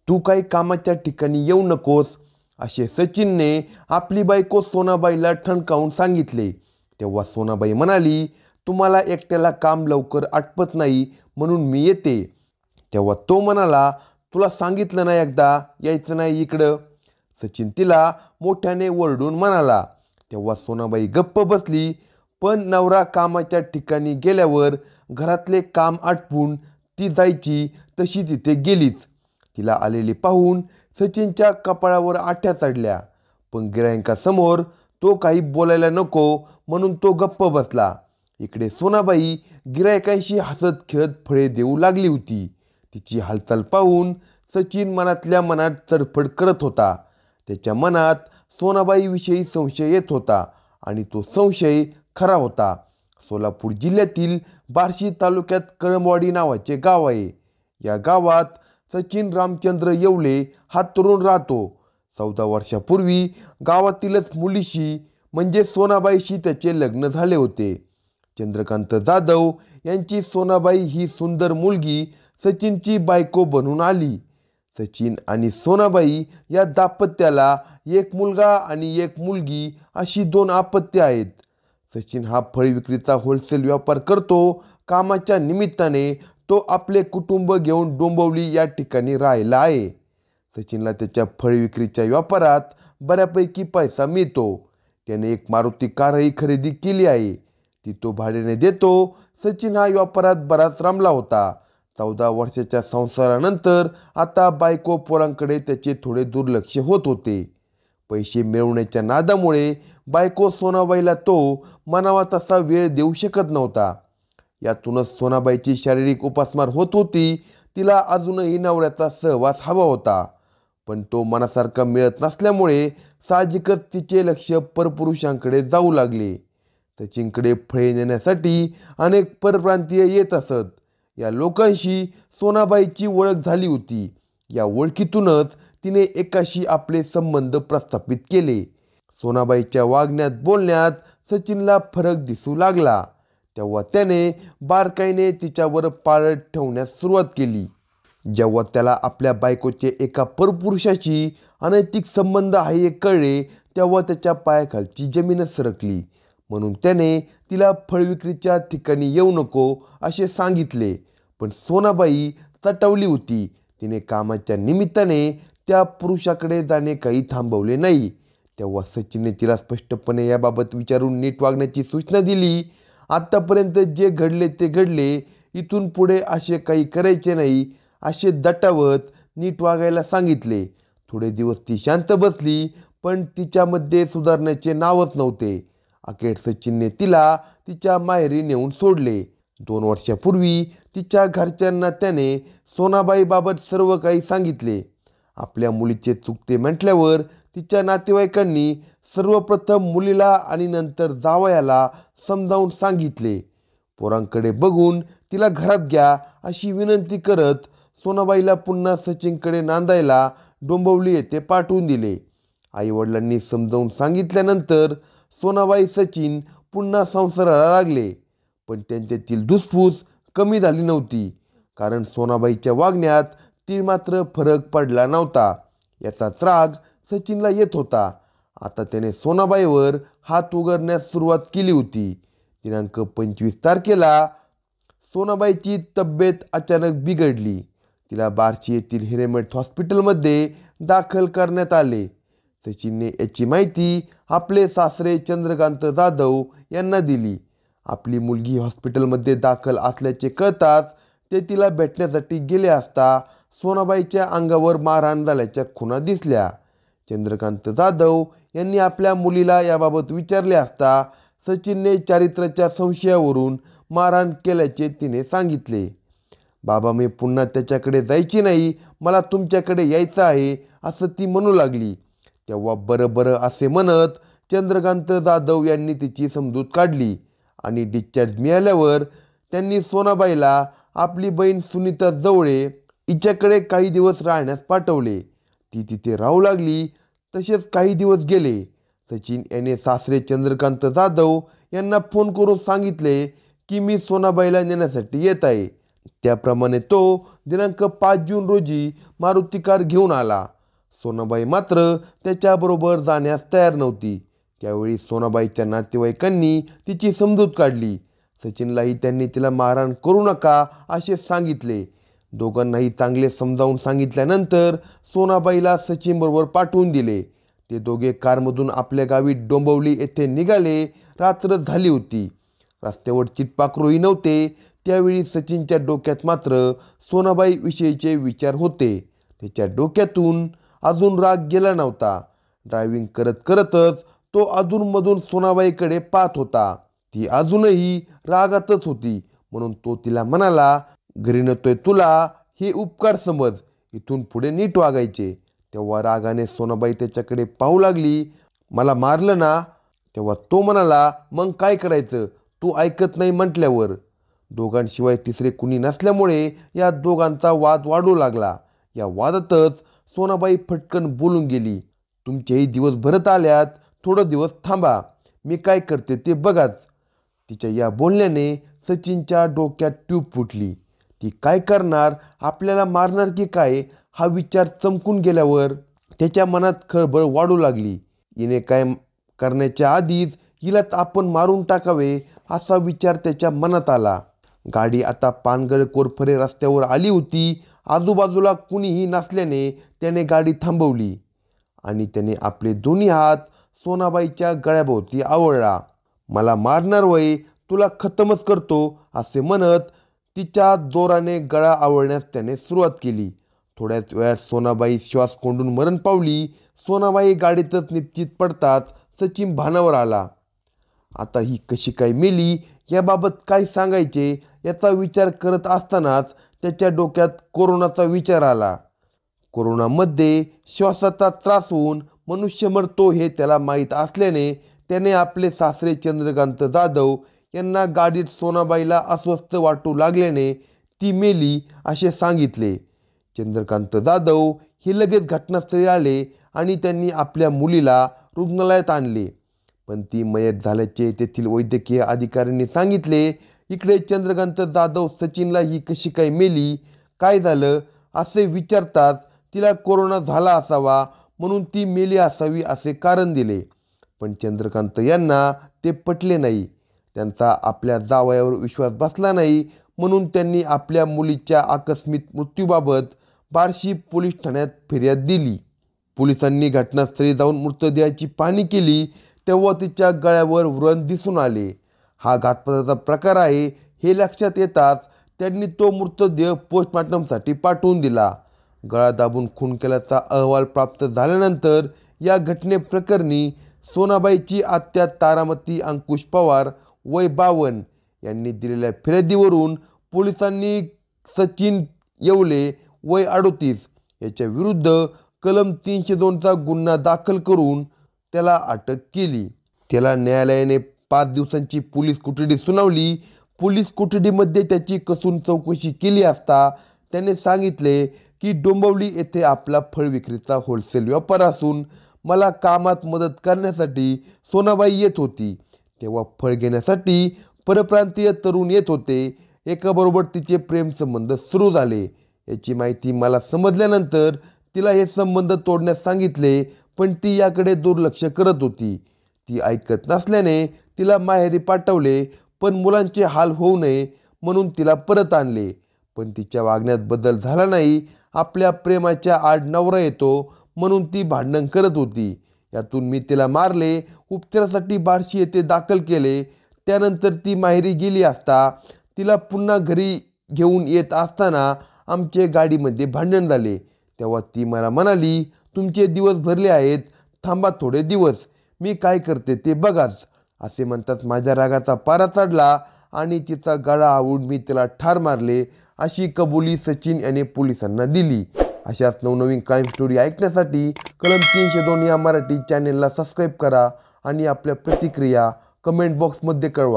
तू काही कामाच्या ठिकाणी येऊ नकोस असे सचिनने आपली बायको सोनाबाईला ठणकावून सांगितले. तेव्हा सोनाबाई म्हणाली, तुम्हाला एकट्याला काम लवकर आटपत नाही म्हणून मी येते. तेव्हा तो म्हणाला, तुला सांगितलं ना एकदा यायचं नाही इकडं. सचिन तिला मोठ्याने ओरडून म्हणाला. तेव्हा सोनाबाई गप्प बसली. पण नवरा कामाच्या ठिकाणी गेल्यावर घरातले काम आटपून ती जायची तशी तिथे गेलीच. तिला आलेली पाहून सचिनच्या कपाळावर आठ्या चढल्या. पण गिरायकांसमोर तो काही बोलायला नको म्हणून तो गप्प बसला. इकडे सोनाबाई गिरायकांशी हसत खेळत फळे देऊ लागली होती. तिची हालचाल पाहून सचिन मनातल्या मनात चडफड करत होता. त्याच्या मनात सोनाबाईविषयी संशय येत होता आणि तो संशय खरा होता. सोलापूर जिल्ह्यातील बार्शी तालुक्यात कळमवाडी नावाचे गाव आहे. या गावात सचिन रामचंद्र येवले हा तरुण राहतो. 14 वर्षापूर्वी गावातीलच मुलीशी म्हणजे सोनाबाईशी त्याचे लग्न झाले होते. चंद्रकांत जाधव यांची सोनाबाई ही सुंदर मुलगी सचिनची बायको बनून आली. सचिन आणि सोनाबाई या दाम्पत्याला एक मुलगा आणि एक मुलगी अशी 2 अपत्ये आहेत. सचिन हा फळ विक्रीचा होलसेल व्यापार करतो. कामाच्या निमित्ताने तो आपले कुटुंब घेऊन डोंबिवली या ठिकाणी राहिला आहे. सचिनला त्याच्या फळ विक्रीच्या व्यापारात बऱ्यापैकी पैसा मिळतो. त्याने एक मारुती कारही खरेदी केली आहे. ती तो भाड्याने देतो. सचिन हा व्यापारात बराच रमला होता. 14 वर्षाच्या संसारानंतर आता बायको पोरांकडे त्याचे थोडे दुर्लक्ष होत होते. पैसे मिळवण्याच्या नादामुळे बायको सोनाबाईला तो म्हणावा तसा वेळ देऊ शकत नव्हता. यातूनच सोनाबाईची शारीरिक उपासमार होत होती. तिला अजूनही नवऱ्याचा सहवास हवा होता. पण तो मनासारखा मिळत नसल्यामुळे साहजिकच तिचे लक्ष परपुरुषांकडे जाऊ लागले. सचिनकडे फळे नेण्यासाठी अनेक परप्रांतीय येत असत. या लोकांशी सोनाबाईची ओळख झाली होती. या ओळखीतूनच तिने एकाशी आपले संबंध प्रस्थापित केले. सोनाबाईच्या वागण्यात बोलण्यात सचिनला फरक दिसू लागला. तेव्हा त्याने बारकाईने तिच्यावर पाळत ठेवण्यास सुरुवात केली. जेव्हा त्याला आपल्या बायकोचे एका परपुरुषाशी अनैतिक संबंध आहे हे कळले तेव्हा त्याच्या पायाखालची जमीनच सरकली. म्हणून त्याने तिला फळ विक्रीच्या ठिकाणी येऊ नको असे सांगितले. पण सोनाबाई चटवली होती. तिने कामाच्या निमित्ताने त्या पुरुषाकडे जाणे काही थांबवले नाही. तेव्हा सचिनने तिला स्पष्टपणे याबाबत विचारून नीट वागण्याची सूचना दिली. आत्तापर्यंत जे घडले ते घडले. इथून पुढे असे काही करायचे नाही असे दटावत नीट वागायला सांगितले. थोडे दिवस ती शांत बसली. पण तिच्यामध्ये सुधारण्याचे नावच नव्हते. अखेर सचिनने तिला तिच्या माहेरी नेऊन सोडले. 2 वर्षापूर्वी तिच्या घरच्यांना त्याने सोनाबाईबाबत सर्व काही सांगितले. आपल्या मुलीचे चुकते म्हटल्यावर तिच्या नातेवाईकांनी सर्वप्रथम मुलीला आणि नंतर जावयाला समजावून सांगितले. पोरांकडे बघून तिला घरात घ्या अशी विनंती करत सोनाबाईला पुन्हा सचिनकडे नांदायला डोंबिवली येथे पाठवून दिले. आईवडिलांनी समजावून सांगितल्यानंतर सोनाबाई सचिन पुन्हा संसाराला लागले. पण त्यांच्यातील धुसफूस कमी झाली नव्हती. कारण सोनाबाईच्या वागण्यात ती मात्र फरक पडला नव्हता. याचाच राग सचिनला येत होता. आता त्याने सोनाबाईवर हात उगारण्यास सुरुवात केली होती. दिनांक 25 तारखेला सोनाबाईची तब्येत अचानक बिघडली. तिला बार्शी येथील हिरेमठ हॉस्पिटलमध्ये दाखल करण्यात आले. सचिनने याची माहिती आपले सासरे चंद्रकांत जाधव यांना दिली. आपली मुलगी हॉस्पिटलमध्ये दाखल असल्याचे कळताच ते तिला भेटण्यासाठी गेले असता सोनाबाईच्या अंगावर मारहाण झाल्याच्या खुणा दिसल्या. चंद्रकांत जाधव यांनी आपल्या मुलीला याबाबत विचारले असता सचिनने चारित्र्याच्या संशयावरून मारहाण केल्याचे तिने सांगितले. बाबा मी पुन्हा त्याच्याकडे जायची नाही, मला तुमच्याकडे यायचं आहे असं ती म्हणू लागली. तेव्हा बरं बरं असे म्हणत चंद्रकांत जाधव यांनी तिची समजूत काढली आणि डिस्चार्ज मिळाल्यावर त्यांनी सोनाबाईला आपली बहीण सुनीता जवळे हिच्याकडे काही दिवस राहण्यास पाठवले. ती तिथे राहू लागली. तसेच काही दिवस गेले. सचिन याने सासरे चंद्रकांत जाधव यांना फोन करून सांगितले की मी सोनाबाईला नेण्यासाठी येत आहे. त्याप्रमाणे तो दिनांक 5 जून रोजी मारुती कार घेऊन आला. सोनाबाई मात्र त्याच्याबरोबर जाण्यास तयार नव्हती. त्यावेळी सोनाबाईच्या नातेवाईकांनी तिची समजूत काढली. सचिनलाही त्यांनी तिला मारहाण करू नका असे सांगितले. दोघांनाही चांगले समजावून सांगितल्यानंतर सोनाबाईला सचिनबरोबर पाठवून दिले. ते दोघे कारमधून आपल्या गावी डोंबिवली येथे निघाले. रात्र झाली होती. रस्त्यावर चिटपाखरूही नव्हते. त्यावेळी सचिनच्या डोक्यात मात्र सोनाबाई विषयीचे विचार होते. त्याच्या डोक्यातून अजून राग गेला नव्हता. ड्रायव्हिंग करत करतच तो अधूनमधून सोनाबाईकडे पाहत होता. ती अजूनही रागातच होती. म्हणून तो तिला म्हणाला, घरी नेतोय तुला हे उपकार समज, इथून पुढे नीट वागायचे. तेव्हा रागाने सोनाबाई त्याच्याकडे पाहू लागली. मला मारलं ना? तेव्हा तो म्हणाला, मग काय करायचं, तू ऐकत नाही म्हटल्यावर. दोघांशिवाय तिसरे कुणी नसल्यामुळे या दोघांचा वाद वाढू लागला. या वादातच सोनाबाई फटकन बोलून गेली, तुमचेही दिवस भरत आल्यात, थोडं दिवस थांबा, मी काय करते ते बघाच. तिच्या या बोलण्याने सचिनच्या डोक्यात ट्यूब फुटली. ती काय करणार, आपल्याला मारणार की काय, हा विचार चमकून गेल्यावर त्याच्या मनात खळबळ वाढू लागली. हिने काय करण्याच्या आधीच हिलाच आपण मारून टाकावे असा विचार त्याच्या मनात आला. गाडी आता पानगळ कोरफरे रस्त्यावर आली होती. आजूबाजूला कुणीही नसल्याने त्याने गाडी थांबवली आणि त्याने आपले दोन्ही हात सोनाबाईच्या गळ्याभोवती आवळला. मला मारणार वय, तुला खतमच करतो असे म्हणत तिच्या जोराने गळा आवळण्यास त्याने सुरुवात केली. थोड्याच वेळात सोनाबाई श्वास कोंडून मरण पावली. सोनाबाई गाडीतच निश्चित पडताच सचिन भानावर आला. आता ही कशी काय मेली याबाबत काय सांगायचे याचा विचार करत असतानाच त्याच्या डोक्यात कोरोनाचा विचार आला. कोरोनामध्ये श्वासाचा त्रास होऊन मनुष्य मरतो हे त्याला माहीत असल्याने त्याने आपले सासरे चंद्रकांत जाधव यांना गाडीत सोनाबाईला अस्वस्थ वाटू लागल्याने ती मेली असे सांगितले. चंद्रकांत जाधव हे लगेच घटनास्थळी आले आणि त्यांनी आपल्या मुलीला रुग्णालयात आणले. पण ती मयत झाल्याचे तेथील वैद्यकीय अधिकाऱ्यांनी सांगितले. इकडे चंद्रकांत जाधव सचिनला ही कशी काय मेली, काय झालं असे विचारताच तिला कोरोना झाला असावा म्हणून ती मेली असावी असे कारण दिले. पण चंद्रकांत यांना ते पटले नाही. त्यांचा आपल्या जावयावर विश्वास बसला नाही. म्हणून त्यांनी आपल्या मुलीच्या आकस्मिक मृत्यूबाबत बार्शी पोलीस ठाण्यात फिर्याद दिली. पोलिसांनी घटनास्थळी जाऊन मृतदेहाची पाहणी केली तेव्हा तिच्या गळ्यावर व्रण दिसून आले. हा घातपाताचा प्रकार आहे हे लक्षात येताच त्यांनी तो मृतदेह पोस्टमॉर्टमसाठी पाठवून दिला. गळा दाबून खून केल्याचा अहवाल प्राप्त झाल्यानंतर या घटनेप्रकरणी सोनाबाईची आत्या तारामती अंकुश पवार वय 52 यांनी दिलेल्या फिर्यादीवरून पोलिसांनी सचिन येवले वय 38 याच्या विरुद्ध कलम 302चा गुन्हा दाखल करून त्याला अटक केली. त्याला न्यायालयाने 5 दिवसांची पोलीस कोठडी सुनावली. पोलीस कोठडीमध्ये त्याची कसून चौकशी केली असता त्याने सांगितले की डोंबिवली येथे आपला फळ विक्रीचा होलसेल व्यापार असून मला कामात मदत करण्यासाठी सोनाबाई येत होती. तेव्हा फळ घेण्यासाठी परप्रांतीय तरुण येत होते. एकाबरोबर तिचे प्रेमसंबंध सुरू झाले. याची माहिती मला समजल्यानंतर तिला हे संबंध तोडण्यास सांगितले. पण ती याकडे दुर्लक्ष करत होती. ती ऐकत नसल्याने तिला माहेरी पाठवले. पण मुलांचे हाल होऊ नये म्हणून तिला परत आणले. पण तिच्या वागण्यात बदल झाला नाही. आपल्या प्रेमाच्या आड नवरा येतो म्हणून ती भांडण करत होती. यातून मी तिला मारले. उपचारासाठी बार्शी येथे दाखल केले. त्यानंतर ती माहेरी गेली असता तिला पुन्हा घरी घेऊन येत असताना आमचे गाडीमध्ये भांडण झाले. तेव्हा ती मला म्हणाली, तुमचे दिवस भरले आहेत, थांबा थोडे दिवस, मी काय करते ते बघाच. असे म्हणतात माझ्या रागाचा पारा चढला आणि तिचा गळा आवळून मी तिला ठार मारले अशी कबुली सचिन याने पोलिसांना दिली. अशाच नवनवीन क्राईम स्टोरी ऐकण्यासाठी कलम 302 या मराठी चॅनेलला सबस्क्राईब करा आणि आपल्या प्रतिक्रिया कमेंट बॉक्समध्ये कळवा.